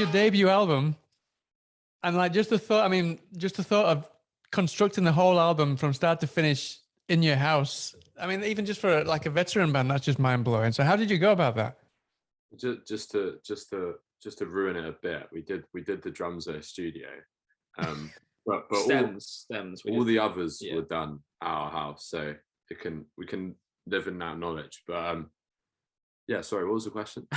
your debut album, and like just the thought. I mean, just the thought of constructing the whole album from start to finish in your house. I mean, even just for like a veteran band, that's just mind blowing. So, how did you go about that? Just to ruin it a bit, we did the drums at a studio, but stems. All the others were done at our house, so we can live in that knowledge. But yeah, sorry, what was the question?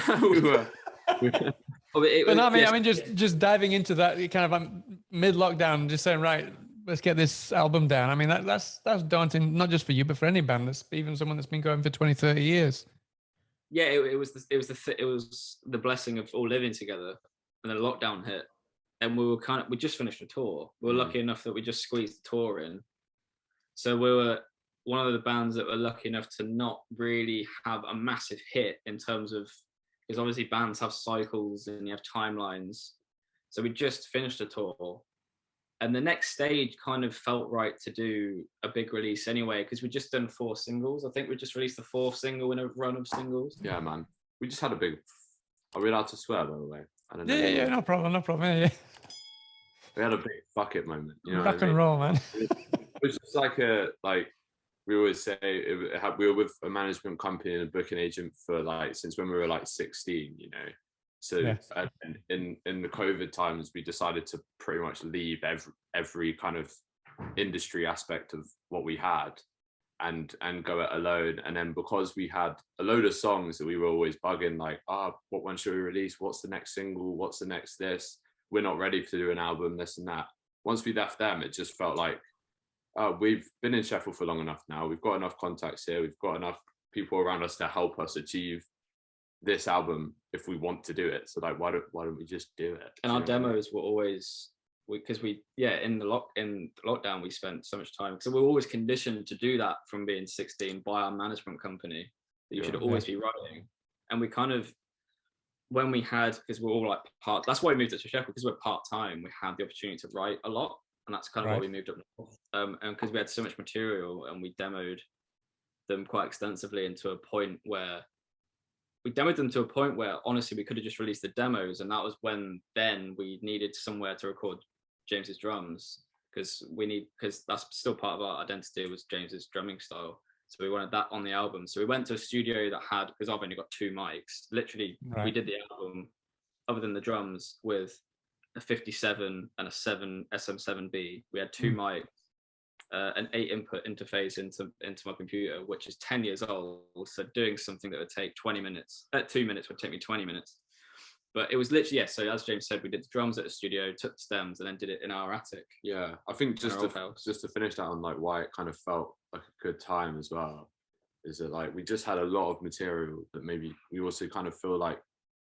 Just diving into that kind of mid lockdown, just saying, right, let's get this album down. I mean, that's daunting, not just for you, but for any band. That's even someone that's been going for 20, 30 years. Yeah, it was the blessing of all living together, and then lockdown hit, and we just finished a tour. We were lucky enough that we just squeezed the tour in, so we were one of the bands that were lucky enough to not really have a massive hit in terms of, because obviously bands have cycles and you have timelines. So we just finished a tour, and the next stage kind of felt right to do a big release anyway, because we'd just done 4 singles. I think we just released the 4th single in a run of singles. Yeah, man. We just had a big... Are we allowed to swear, by the way? I don't know. Yeah, no problem. Yeah. We had a big fuck it moment. You know Rock and roll, man. It was just like we always say, we were with a management company and a booking agent for since when we were 16, you know. So in the COVID times, we decided to pretty much leave every kind of industry aspect of what we had and go it alone. And then because we had a load of songs that we were always bugging, what one should we release? What's the next single? What's the next this? We're not ready to do an album, this and that. Once we left them, it just felt like, we've been in Sheffield for long enough now. We've got enough contacts here. We've got enough people around us to help us achieve this album if we want to do it. So why don't we just do it? And our demos were always, because in the lockdown we spent so much time, because we were always conditioned to do that from being 16 by our management company, that you should always be writing. And we kind of, when we had, because we're all that's why we moved up to Sheffield, because we're part-time, we had the opportunity to write a lot. And that's kind of why we moved up north. And because we had so much material and we demoed them quite extensively, and to a point where honestly we could have just released the demos, and that was when then we needed somewhere to record James's drums, because that's still part of our identity, was James's drumming style. So we wanted that on the album. So we went to a studio that had, because I've only got 2 mics, literally we did the album other than the drums with a 57 and a 7 SM7B. We had 2 mics, an 8 input interface into my computer, which is 10 years old. So doing something that would take 20 minutes, 2 minutes would take me 20 minutes. But it was literally, so as James said, we did the drums at the studio, took the stems, and then did it in our attic. Yeah, I think just to finish that on why it kind of felt like a good time as well, is that we just had a lot of material that maybe we also kind of feel like,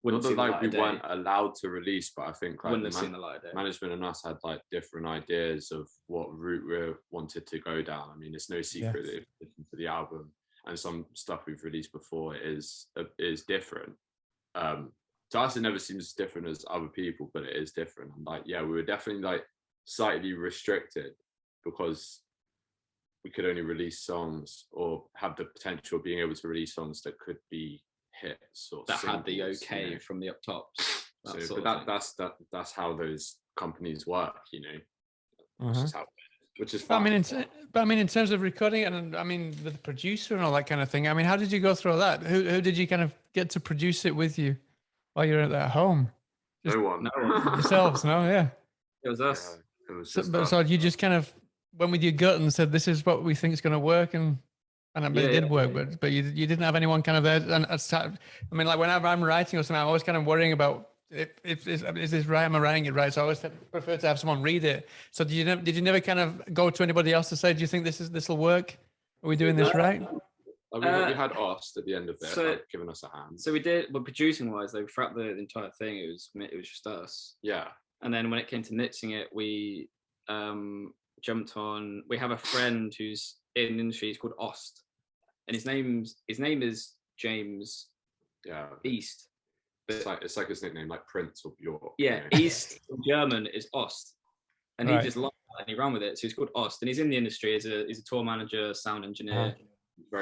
we weren't allowed to release, but I think management and us had different ideas of what route we wanted to go down. I mean, it's no secret that if you listen to the album and some stuff we've released before is different. To us, it never seems different as other people, but it is different. And we were definitely slightly restricted because we could only release songs, or have the potential of being able to release songs that could be hits or that had the okay from the up tops. That's how those companies work, you know. Which is fun. I mean, in terms of recording and the producer and all that kind of thing. I mean, how did you go through all that? Who did you kind of get to produce it with you while you're at home? No one. Yourselves, no? Yeah. It was us. Yeah, it was just so you just kind of went with your gut and said, "This is what we think is going to work," and it did work, but you didn't have anyone kind of there. And whenever I'm writing or something, I'm always kind of worrying about if is this right? Am I writing it right? So I always prefer to have someone read it. So did you never kind of go to anybody else to say, "Do you think this will work? Are we doing this right?" We had Ost at the end of it, giving us a hand. So we did, but producing wise, throughout the entire thing, it was just us. Yeah. And then when it came to mixing it, we jumped on. We have a friend who's in the industry. He's called Ost, and his name is James. Yeah. East. But it's like his nickname, like Prince of York. Yeah, you know? East in German is Ost, and he just liked that and he ran with it. So he's called Ost, and he's in the industry. He's a tour manager, sound engineer.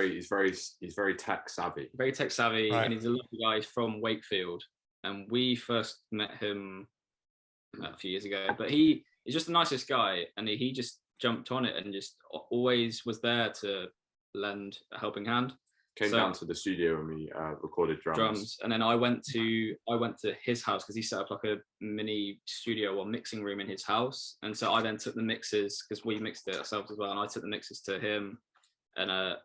He's very tech savvy. Very tech savvy, and he's a lovely guy. He's from Wakefield, and we first met him a few years ago. But he's just the nicest guy, and he just jumped on it and just always was there to lend a helping hand. Came down to the studio and we recorded drums. And then I went to his house because he set up like a mini studio or mixing room in his house. And so I then took the mixes, because we mixed it ourselves as well, and I took the mixes to him and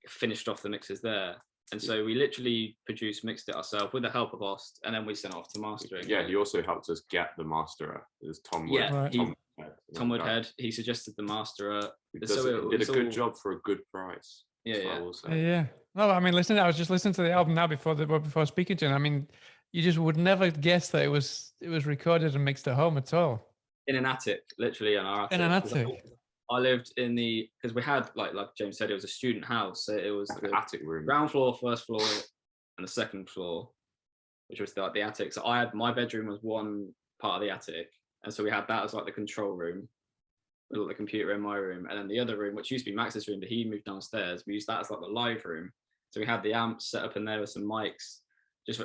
finished off the mixes there. And so we literally mixed it ourselves with the help of Ost, and then we sent it off to mastering. Yeah, he also helped us get the masterer. It was Tom Wood. Yeah, Tom Woodhead. He suggested the masterer. He did a good job for a good price. Yeah. No, I mean, listen, I was just listening to the album now before speaking to you. I mean, you just would never guess that it was recorded and mixed at home at all. In an attic, literally in our attic. In an attic. I lived in because we had like James said, it was a student house. So it was like the attic room, ground floor, first floor, and the second floor, which was the attic. So my bedroom was one part of the attic, and so we had that as like the control room, with the computer in my room, and then the other room, which used to be Max's room, but he moved downstairs. We used that as like the live room. So we had the amps set up in there with some mics,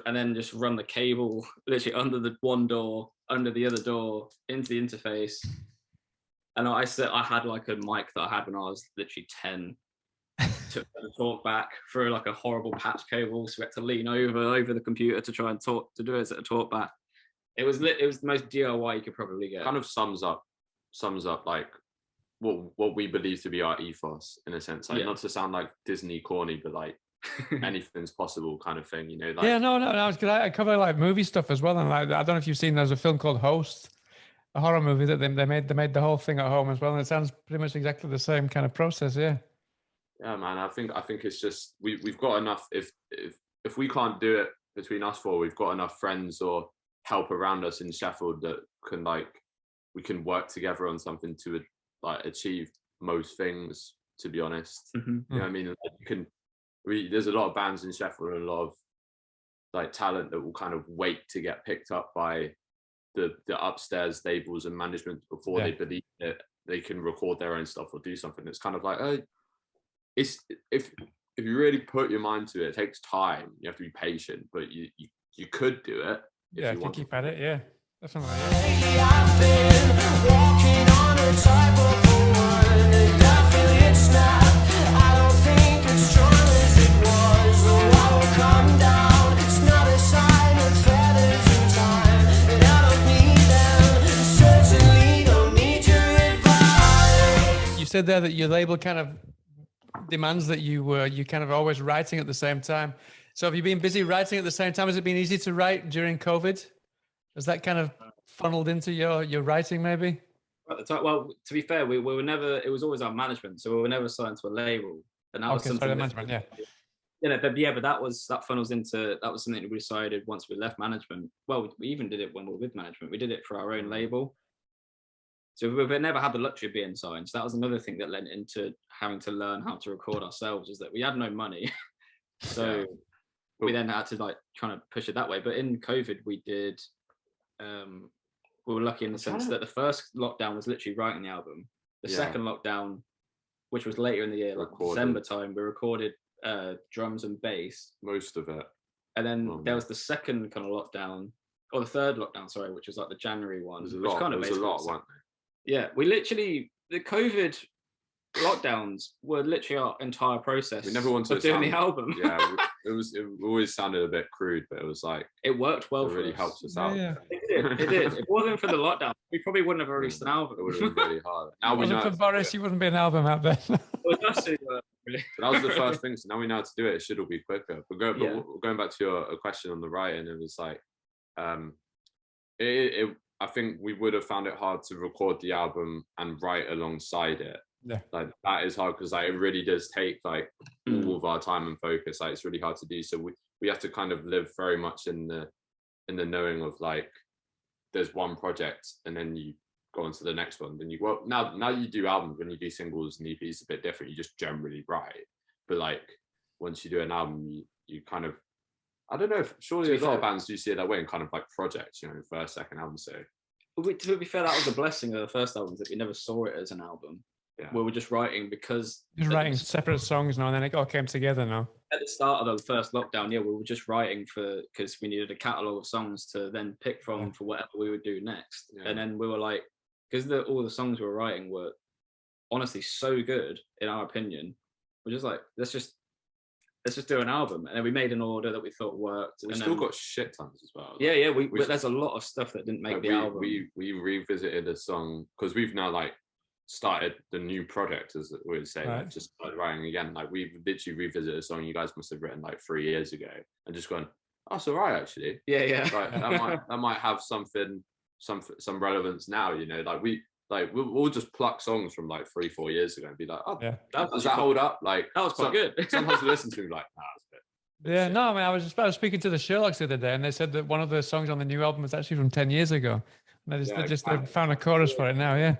and then just run the cable literally under the one door, under the other door, into the interface. And I had like a mic that I had when I was literally 10. Took the talk back through like a horrible patch cable, so we had to lean over the computer to try and talk to do it as a talk back. It was the most DIY you could probably get. Kind of sums up like what we believe to be our ethos in a sense. Like not to sound like Disney corny, but like anything's possible kind of thing, you know. Like, no, because I cover like movie stuff as well, and like I don't know if you've seen, there's a film called Host, a horror movie that they made the whole thing at home as well, and it sounds pretty much exactly the same kind of process. Yeah, man. I think it's just we've got enough. If we can't do it between us four, we've got enough friends or help around us in Sheffield that can we can work together on something to like achieve most things. To be honest, mm-hmm. You know what I mean? Like, there's a lot of bands in Sheffield and a lot of like talent that will kind of wait to get picked up by the upstairs labels and management before they believe that they can record their own stuff or do something. It's kind of like, it's if you really put your mind to it, it takes time. You have to be patient, but you could do it. If you keep at it. Yeah, definitely. I've been walking on a tightrope for one, and I feel it snap. I don't think it's strong as it was, so I will come down. It's not a sign of feathers in time, and I don't need them. Certainly don't need your advice. You said there that your label kind of demands that you kind of always writing at the same time. So have you been busy writing at the same time? Has it been easy to write during COVID? Has that kind of funneled into your writing maybe? At the time, well, to be fair, we were never, it was always our management, so we were never signed to a label. And that was something management, yeah. But that was something we decided once we left management. Well, we even did it when we were with management. We did it for our own label. So we never had the luxury of being signed. So that was another thing that led into having to learn how to record ourselves, is that we had no money. So we then had to like trying to push it that way. But in COVID, we did, we were lucky in the sense that the first lockdown was literally writing the album. The second lockdown, which was later in the year, like December time, we recorded drums and bass. Most of it. And then there was the second kind of lockdown, or the third lockdown, sorry, which was like the January one. Which kind of was a lot, weren't they? Yeah, we literally, the COVID lockdowns were literally our entire process. We never wanted to doing the album. It always sounded a bit crude, but it was like, it worked well. It really helped us out. Yeah. It did. If it wasn't for the lockdown, we probably wouldn't have released an album. It would have been really hard. Now we know. For Boris, you wouldn't be an album out there. Really. That was the first thing. So now we know how to do it. It should all be quicker. But going back to your question on the writing, it was like, I think we would have found it hard to record the album and write alongside it. Yeah, like that is hard because like it really does take like all of our time and focus. Like it's really hard to do. So we have to kind of live very much in the knowing of like there's one project and then you go on to the next one. Then now you do albums, when you do singles and EPs, it's a bit different. You just generally write. But like once you do an album, you kind of, I don't know if surely a lot of bands do see it that way, and kind of like projects, you know, first, second album. So to be fair, that was a blessing of the first album, that we never saw it as an album. we were just writing because Just writing separate songs now, and then it all came together now. at the start of the first lockdown, we were just writing because we needed a catalogue of songs to then pick from for whatever we would do next. And then we were like, because all the songs we were writing were honestly so good in our opinion, we're just like, let's just do an album. And then we made an order that we thought worked. We still got shit tons as well. Yeah, but there's a lot of stuff that didn't make the album. We revisited a song because we've now like started the new project, as we would say, like, just started writing again. Like we've literally revisited a song you guys must have written like 3 years ago, and just gone, oh, it's all right actually. Yeah. Like that might have some relevance now. You know, like we'll just pluck songs from like 3-4 years ago and be like, oh, does that hold up? Like that was quite good. Sometimes we listen to it like, nah, it's a bit. Yeah, no, I mean, I was speaking to the Sherlocks the other day, and they said that one of the songs on the new album was actually from 10 years ago. And they found a chorus for it now. Yeah,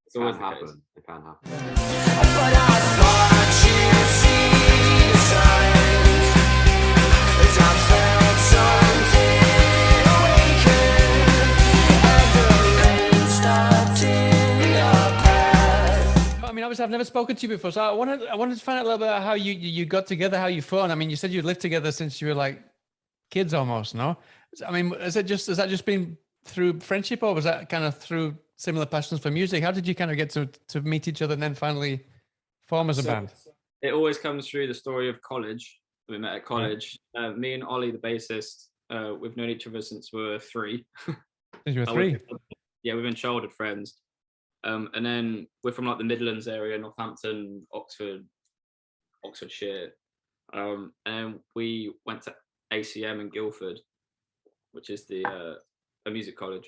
it can happen. It can happen. But I thought you'd see the signs as I felt something awaken, and the rain stopped in your path. I mean, obviously, I've never spoken to you before, so I wanted to find out a little bit about how you got together, how you formed. I mean, you said you lived together since you were like kids almost, no? I mean, has that just been through friendship, or was that kind of through similar passions for music? How did you kind of get to meet each other and then finally form as a band? It always comes through the story of college. We met at college. Me and Ollie, the bassist, we've known each other since we were 3. Since you were 3? Yeah, we've been childhood friends. And then we're from like the Midlands area, Northampton, Oxfordshire. And we went to ACM in Guildford, which is a music college.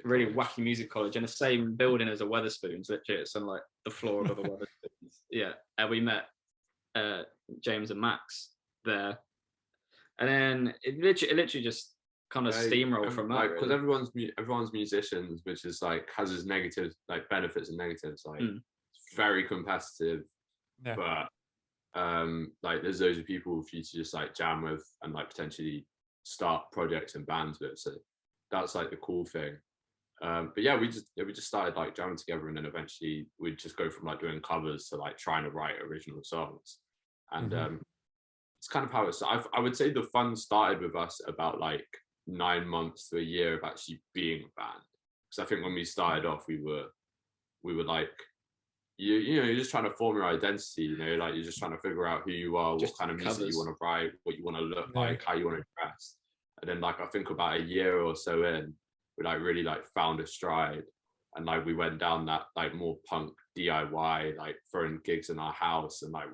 Really wacky music college in the same building as a Wetherspoons. Literally, it's on like the floor of the Wetherspoons. Yeah, and we met James and Max there, and then it literally just kind of steamrolled from that. Because everyone's musicians, which is like has its negative like benefits and negatives. Like it's very competitive, but like there's loads of people for you to just like jam with and like potentially start projects and bands with. So that's like the cool thing. But yeah, we just started like jamming together, and then eventually we'd just go from like doing covers to like trying to write original songs. And it's kind of how it's. I would say the fun started with us about like 9 months to a year of actually being a band. Because I think when we started off, we were like, you know, you're just trying to form your identity. You know, like you're just trying to figure out who you are, what kind of music you want to write, what you want to look like, how you want to dress. And then like I think about a year or so in, we like really like found a stride, and like we went down that like more punk DIY, like throwing gigs in our house, and like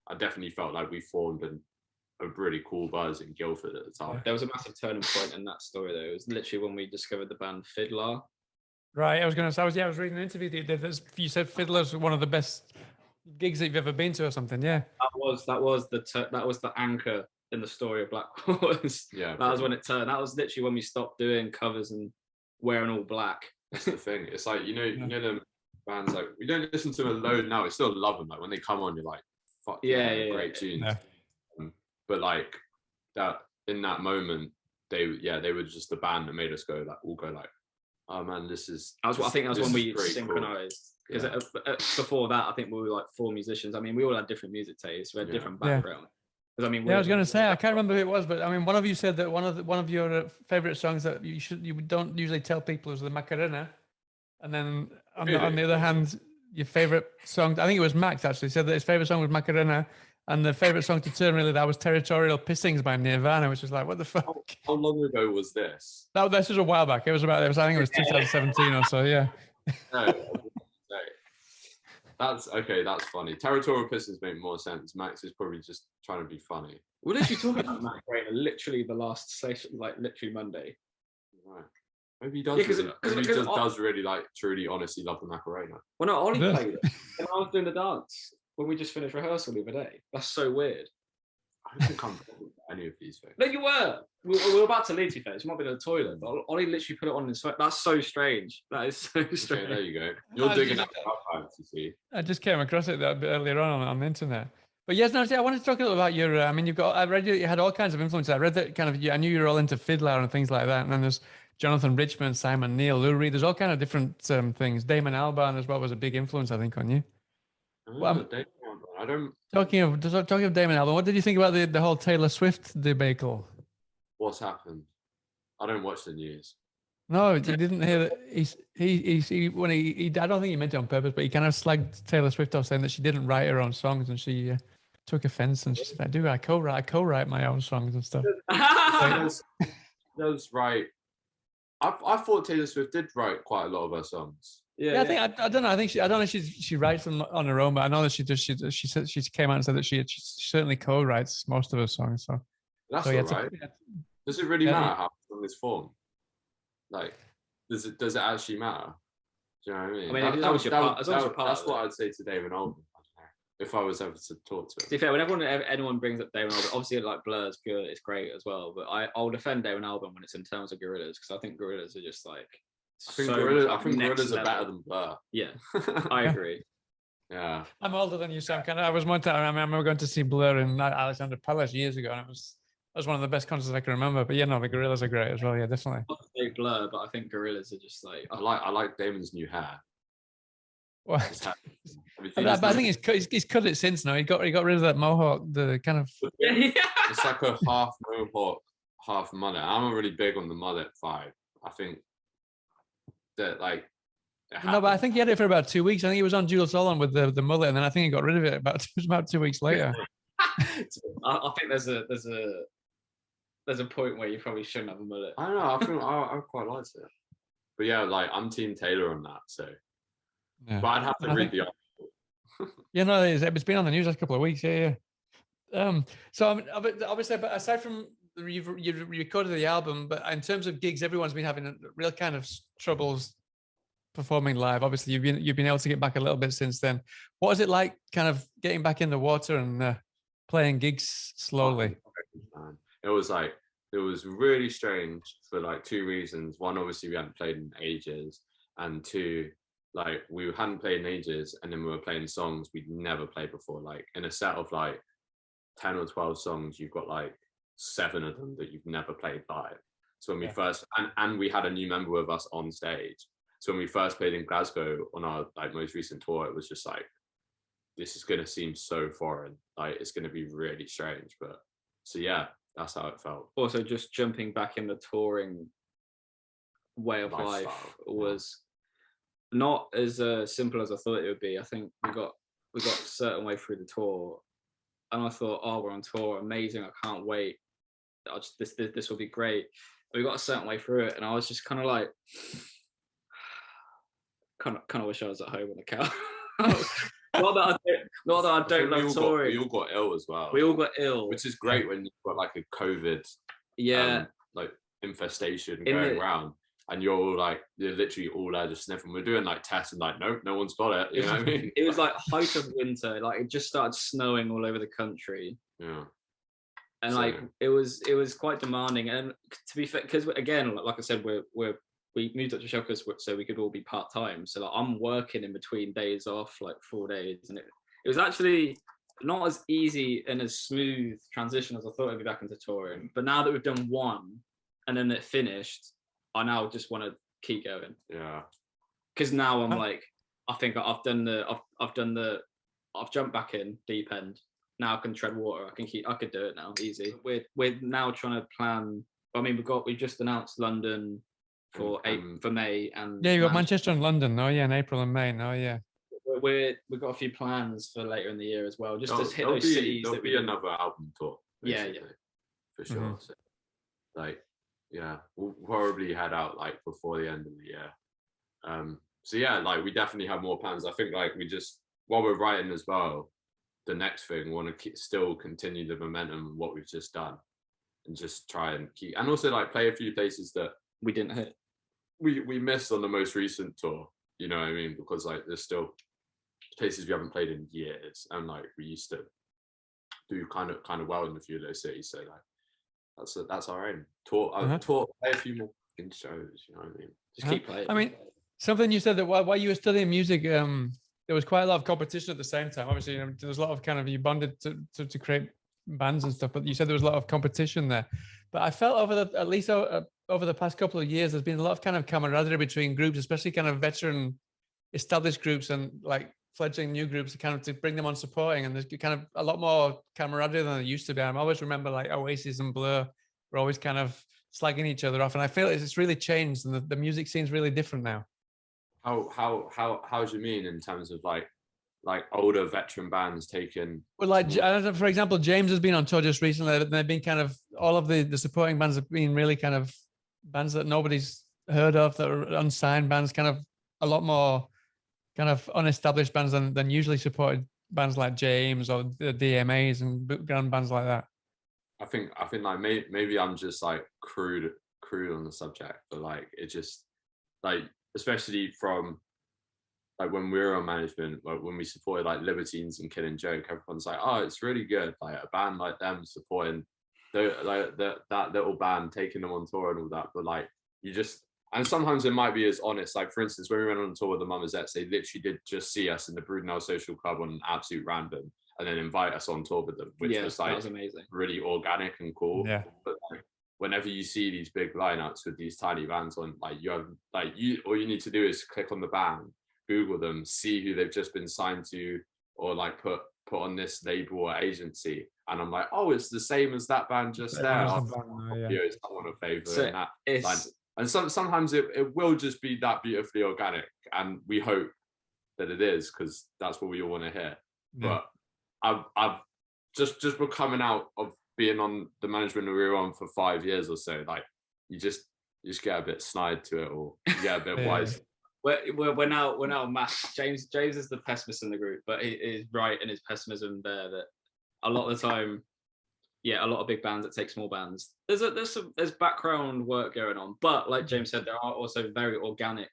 I definitely felt like we formed a really cool buzz in Guildford at the time. There was a massive turning point in that story though. It was literally when we discovered the band Fiddler. Right, I was reading an interview that you did. You said Fiddler's one of the best gigs that you've ever been to or something. Yeah, that was the anchor in the story of BlackWaters. Yeah, that was when it turned. That was literally when we stopped doing covers and wearing all black. That's the thing. It's like you know them bands, like we don't listen to them alone now. We still love them. Like when they come on, you're like, fuck yeah, great tunes. Yeah. But like that in that moment, they were just the band that made us go like, oh man, this is. I think that was when we synchronized. Because before that, I think we were like 4 musicians. I mean, we all had different music tastes. We had different backgrounds. I mean, I was going to say, I can't remember who it was, but I mean, one of you said that one of your favorite songs that you don't usually tell people is the Macarena, and then on the other hand, your favorite song, I think it was Max actually said that his favorite song was Macarena, and the favorite song to turn really that was Territorial Pissings by Nirvana, which was like, what the fuck? How long ago was this? This was a while back. I think it was 2017 or so. Yeah. No. That's okay. That's funny. Territorial Pistons make more sense. Max is probably just trying to be funny. We're literally talking about Mac Rainer literally the last session, like literally Monday. Right. Maybe he does. Maybe he does really like truly, honestly love the Macarena. Well, no, Ollie played it, and I was doing the dance when we just finished rehearsal the other day. That's so weird. I don't think I'm with any of these things. No, you were. We were about to leave, you face. You might be in the toilet, but Ollie literally put it on his phone. That's so strange. That is so strange. Okay, there you go. You're digging out archives, you see. I just came across it a bit earlier on the internet. But yes, no, I wanted to talk a little about your. I mean, I read you had all kinds of influences. I read that kind of. I knew you were all into Fiddler and things like that. And then there's Jonathan Richman, Simon Neil, Lou Reed. There's all kind of different things. Damon Albarn as well was a big influence, I think, on you. Well, I don't. Talking of Damon Albarn, what did you think about the whole Taylor Swift debacle? What's happened? I don't watch the news. No, you didn't hear that. He I don't think he meant it on purpose, but he kind of slagged Taylor Swift off, saying that she didn't write her own songs, and she took offense, and she said, I co-write my own songs and stuff. Those right. I thought Taylor Swift did write quite a lot of her songs. Yeah, I don't know. I don't know if she writes them on her own, but I know that she said she came out and said that she certainly co-writes most of her songs. So that's all right. Does it really matter how the song is formed? Like, does it actually matter? Do you know what I mean? That's what I'd say to Damon Albarn. If I was ever to talk to him. To be fair, whenever anyone brings up Damon Albarn, obviously like Blur's good, it's great as well. But I'll defend Damon Albarn when it's in terms of Gorillaz, because I think Gorillaz are just like. I think Gorillaz are better than Blur. Yeah, I agree. Yeah, I'm older than you, Sam. I was one time. I remember going to see Blur in Alexander Palace years ago, and it was one of the best concerts I can remember. But yeah, no, the Gorillaz are great as well. Yeah, definitely. I say Blur, but I think Gorillaz are just like. I like Damon's new hair. Well, but I think he's cut it since now. He got rid of that mohawk, the kind of. It's like a half mohawk, half mullet. I'm really big on the mullet vibe. I think that like. No, but I think he had it for about 2 weeks. I think he was on Jules Holland with the mullet, and then I think he got rid of it about 2 weeks later. I think there's a point where you probably shouldn't have a mullet. I don't know. I think I quite like it, but yeah, like I'm Team Taylor on that. So. Yeah. But I'd have to read the article. Yeah, no, it's been on the news last couple of weeks. Yeah. So obviously, but aside from you've recorded the album, but in terms of gigs, everyone's been having a real kind of troubles performing live. Obviously, you've been able to get back a little bit since then. What is it like, kind of getting back in the water and playing gigs slowly? It was really strange for like two reasons. One, obviously, we hadn't played in ages, and two, like we hadn't played in ages, and then we were playing songs we'd never played before. Like in a set of like 10 or 12 songs, you've got like 7 of them that you've never played live. So when we first, and we had a new member with us on stage. So when we first played in Glasgow on our like most recent tour, it was just like, this is gonna seem so foreign. Like it's gonna be really strange. But so yeah, that's how it felt. Also, just jumping back in the touring way of life was not as simple as I thought it would be. I think we got a certain way through the tour, and I thought, oh, we're on tour, amazing! I can't wait. This will be great. We got a certain way through it, and I was just kind of like, kind of wish I was at home on the couch. Not that I don't love touring. We all got ill as well. We all got ill, which is great when you've got like a COVID, like infestation going around. And you're literally all there just sniffing. We're doing like tests and like, nope, no one's got it. You know what I mean? It was like height of winter. Like it just started snowing all over the country. Yeah. And like it was quite demanding. And to be fair, because again, like I said, we moved up to Sheffield so we could all be part time. So like I'm working in between days off, like 4 days, and it was actually not as easy and as smooth transition as I thought it'd be back into touring. But now that we've done one and then it finished, I now just want to keep going. Yeah. Because now I'm like, I think I've jumped back in deep end. Now I can tread water. I could do it now, easy. We're now trying to plan. I mean, we've just announced London for May, and yeah, you got Manchester and London. Oh yeah, in April and May. No, yeah. We've got a few plans for later in the year as well, just to hit those cities. There'll be another album tour. Yeah, for sure. Mm-hmm. So, like. Yeah, we'll probably head out like before the end of the year. So yeah, like we definitely have more plans. I think like we just, while we're writing as well, the next thing we want to still continue the momentum of what we've just done, and just try and keep, and also like play a few places that we didn't hit. We missed on the most recent tour. You know what I mean? Because like there's still places we haven't played in years, and like we used to do kind of well in a few of those cities. So like. That's our aim. Play a few more shows. You know what I mean? Just keep playing. I mean, something you said that while you were studying music, there was quite a lot of competition at the same time. Obviously, there was a lot of kind of you bonded to create bands and stuff, but you said there was a lot of competition there. But I felt over over the past couple of years, there's been a lot of kind of camaraderie between groups, especially kind of veteran established groups and like fledgling new groups to kind of to bring them on supporting. And there's kind of a lot more camaraderie than there used to be. I always remember like Oasis and Blur were always kind of slagging each other off. And I feel it's really changed and the music scene's really different now. How do you mean in terms of like older veteran bands taking? Well, like for example, James has been on tour just recently, and they've been kind of all of the supporting bands have been really kind of bands that nobody's heard of, that are unsigned bands, kind of a lot more kind of unestablished bands than usually supported bands like James or the DMAs and bootground bands like that. I think like maybe I'm just like crude on the subject, but like it just like, especially from like when we were on management, like when we supported like Libertines and Killing Joke, everyone's like, oh, it's really good, like a band like them supporting that little band, taking them on tour and all that. But like you just, and sometimes it might be as honest, like for instance when we went on tour with the Mummezettes, they literally did just see us in the Brudenell Social Club on an absolute random and then invite us on tour with them, which was like, that was amazing, really organic and cool. Yeah. But like, whenever you see these big lineups with these tiny bands on, like you have like all you need to do is click on the band, Google them, see who they've just been signed to, or like put on this label or agency, and I'm like, oh, it's the same as that band just there. It's someone a favorite. So and that, like, and sometimes it will just be that beautifully organic, and we hope that it is, because that's what we all want to hear. Yeah. But I've just coming out of being on the management that we were on for 5 years or so, like you just get a bit snide to it, or you get a bit wise. We're now mass. James is the pessimist in the group, but he is right in his pessimism there that a lot of the time, a lot of big bands that take small bands, there's background work going on, but like James said, there are also very organic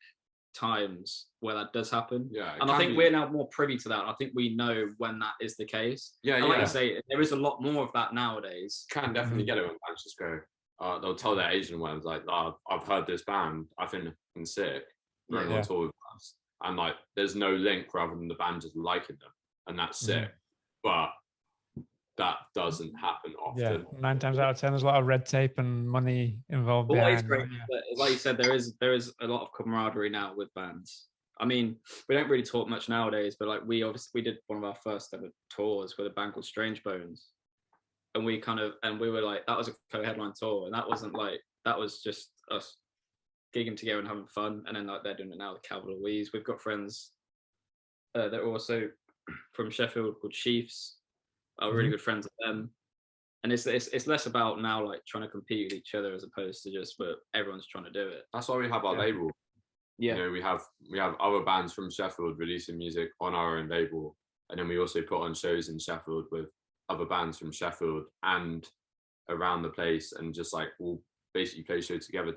times where that does happen. And I think we're now more privy to that. I think we know when that is the case. Like you say, there is a lot more of that nowadays. Can definitely get it when bands just go, they'll tell their agent when it's like, I've heard this band, I think it's sick, bring on tour with us, and like there's no link rather than the band just liking them, and that's sick. But that doesn't happen often. 9 times out of 10 there's a lot of red tape and money involved. Always great. Like you said, there is a lot of camaraderie now with bands. I mean, we don't really talk much nowadays, but like we did one of our first ever tours with a band called Strange Bones, and we were like, that was a co-headline tour, and that was just us gigging together and having fun. And then like they're doing it now with Calvin Louise. We've got friends that are also from Sheffield called Chiefs. Are really good friends with them, and it's less about now like trying to compete with each other as opposed to just, but everyone's trying to do it. That's why we have our label. You know, we have other bands from Sheffield releasing music on our own label, and then we also put on shows in Sheffield with other bands from Sheffield and around the place, and just like we'll basically play shows together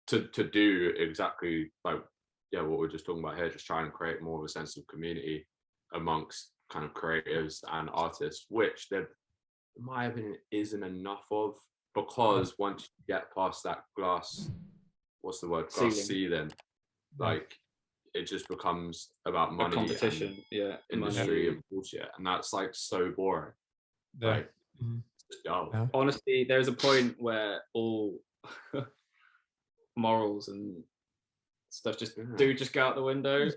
to do exactly like what we're just talking about here, just trying to create more of a sense of community amongst kind of creatives and artists, which there, in my opinion, isn't enough of, because once you get past that glass ceiling, like it just becomes about money, competition, industry and bullshit, and that's like so boring. Like, honestly, there's a point where all morals and stuff just go out the window.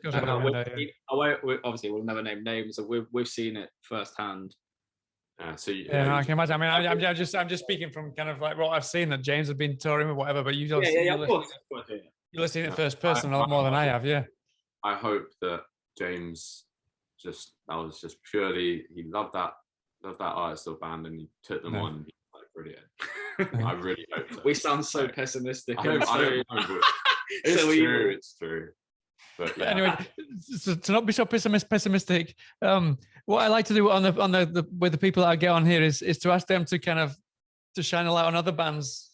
Obviously we'll never name names, so we've seen it firsthand. I can imagine. I mean, I'm just speaking from kind of like what I've seen, that James has been touring with whatever, but you've seen it first person a lot more than I have. I hope that James that was just purely, he loved that artist or band, and he took them on. Like, brilliant. I really hope so. We sound so pessimistic. I don't know. It's true. But anyway, so to not be so pessimistic, what I like to do on the with the people that I get on here is to ask them to kind of to shine a light on other bands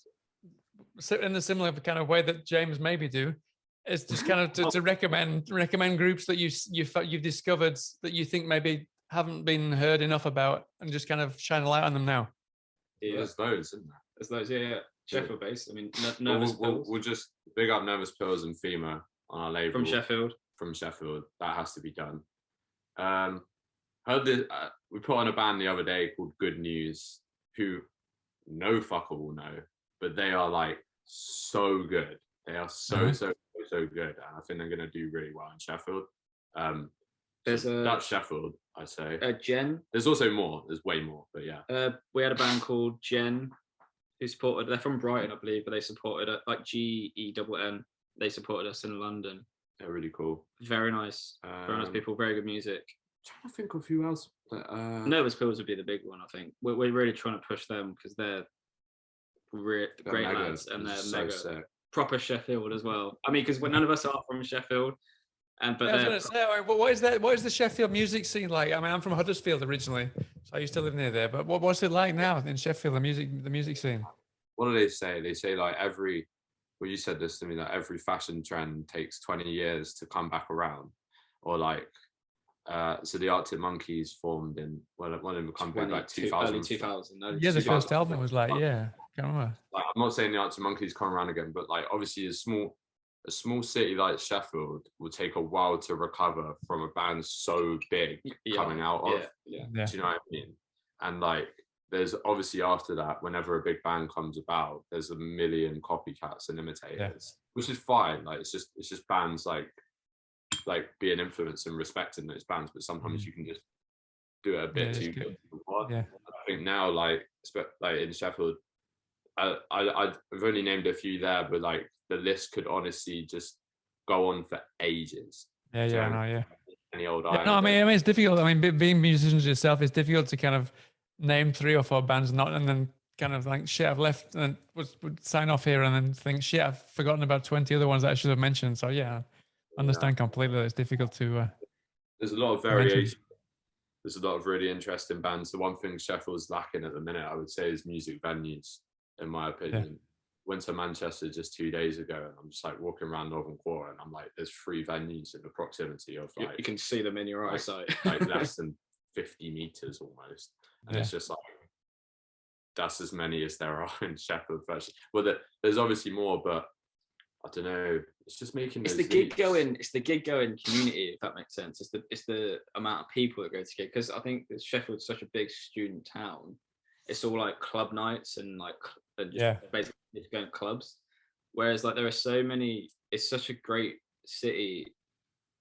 in the similar kind of way that James maybe do. Is just kind of to recommend groups that you've discovered that you think maybe haven't been heard enough about, and just kind of shine a light on them now. There's those, isn't there? There's those, Sheffield based. I mean, we'll just big up Nervous Pills and FEMA on our label. From Sheffield. That has to be done. Heard this, we put on a band the other day called Good News, who no fucker will know, but they are like so good. They are so good, and I think they're going to do really well in Sheffield. That's Sheffield, I say. Jen. There's also more. There's way more, but yeah. We had a band called Jen who supported. They're from Brighton, I believe, but they supported like GENN. They supported us in London. They're really cool. Very nice. Very nice people. Very good music. I'm trying to think of who else. Nervous Pills would be the big one, I think. We're really trying to push them because they're great lads, and they're so mega sick. Proper Sheffield as well. I mean, because none of us are from Sheffield, but I was going to say, what is that? What is the Sheffield music scene like? I mean, I'm from Huddersfield originally, so I used to live near there. But what's it like now in Sheffield? The music scene. What do they say? They say like well, you said this to me, that every fashion trend takes 20 years to come back around, or like. So the Arctic Monkeys formed in one of them company like 2000. Early 2000. Yeah, the first album was like, yeah, can't remember. Like, I'm not saying the Arctic Monkeys come around again, but like obviously a small city like Sheffield will take a while to recover from a band so big coming out of. Yeah. Do you know what I mean? And like there's obviously after that, whenever a big band comes about, there's a million copycats and imitators, which is fine. Like it's just bands like being influenced and respecting those bands, but sometimes you can just do it a bit too good. I think now like in Sheffield, I've only named a few there, but like the list could honestly just go on for ages. I know. Any old no, I mean it's difficult. I mean, being musicians yourself, it's difficult to kind of name 3 or 4 bands, and then kind of like shit, I've left and would sign off here and then think shit, I've forgotten about 20 other ones that I should have mentioned. So yeah. Understand completely. It's difficult to. There's a lot of variation. There's a lot of really interesting bands. The one thing Sheffield's lacking at the minute, I would say, is music venues. In my opinion, went to Manchester just 2 days ago, and I'm just like walking around Northern Quarter, and I'm like, there's 3 venues in the proximity of like you can see them in your eyesight, like less than 50 meters almost, and it's just like that's as many as there are in Sheffield. Well, there's obviously more, but I don't know. It's just making. It's the gig going. It's the gig going community, if that makes sense. It's the amount of people that go to gig, because I think Sheffield's such a big student town. It's all like club nights and basically just going to clubs. Whereas like there are so many. It's such a great city,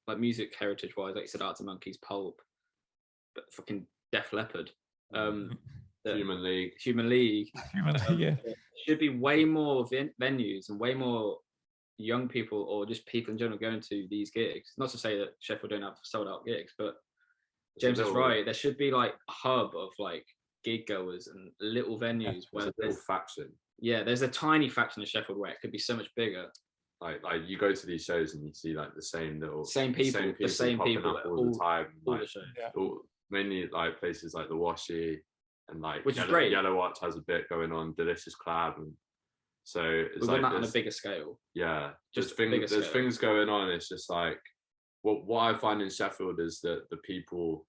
like music heritage wise. Like you said, Arctic Monkeys, Pulp, but fucking Def Leppard. Human League. Should be way more venues and way more young people or just people in general going to these gigs. Not to say that Sheffield don't have sold out gigs, but James is right. There should be like a hub of like gig goers and little venues where there's a faction. Yeah, there's a tiny faction of Sheffield where it could be so much bigger. Like you go to these shows and you see like the same people all the time. All like, the shows. Mainly like places like the Washy and like which is great. Yellow Watch has a bit going on. Delicious Club, and so it's like that on a bigger scale. Yeah, there's things going on. It's just like what I find in Sheffield is that the people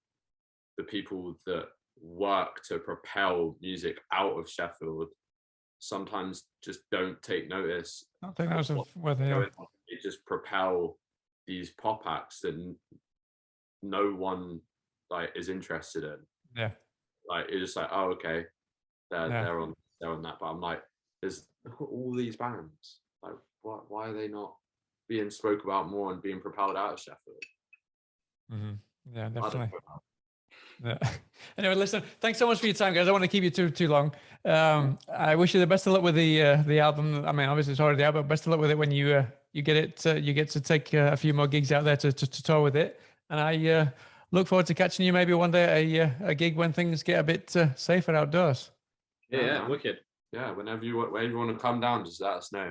that work to propel music out of Sheffield sometimes just don't take notice. I don't think that's where they are. They just propel these pop acts that no one like is interested in. Yeah, like it's just like, oh okay, they're on that, but I'm like, there's all these bands. Like, why are they not being spoke about more and being propelled out of Sheffield? Mm-hmm. Yeah, definitely. Yeah. Anyway, listen, thanks so much for your time, guys. I don't want to keep you too long. I wish you the best of luck with the album. I mean, obviously it's already out, but best of luck with it when you get it. You get to take a few more gigs out there to tour with it. And I look forward to catching you maybe one day at a gig when things get a bit safer outdoors. Yeah, wicked. Yeah, whenever you want to come down, just let us know.